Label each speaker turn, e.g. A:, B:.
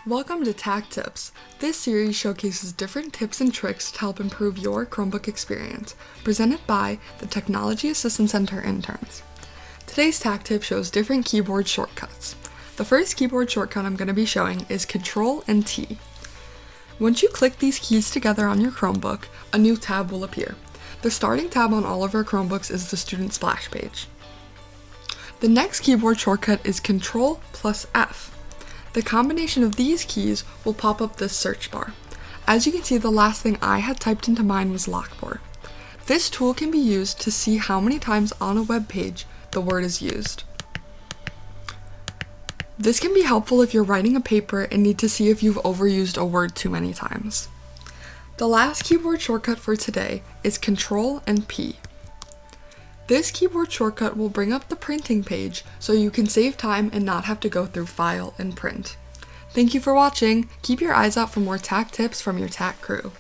A: Welcome to TAC Tips. This series showcases different tips and tricks to help improve your Chromebook experience, presented by the Technology Assistance Center interns. Today's TAC tip shows different keyboard shortcuts. The first keyboard shortcut I'm going to be showing is Control and T. Once you click these keys together on your Chromebook, a new tab will appear. The starting tab on all of our Chromebooks is the student splash page. The next keyboard shortcut is Control plus F. The combination of these keys will pop up this search bar. As you can see, the last thing I had typed into mine was lockboard. This tool can be used to see how many times on a web page the word is used. This can be helpful if you're writing a paper and need to see if you've overused a word too many times. The last keyboard shortcut for today is Control and P. This keyboard shortcut will bring up the printing page so you can save time and not have to go through File and Print. Thank you for watching. Keep your eyes out for more TAC tips from your TAC crew.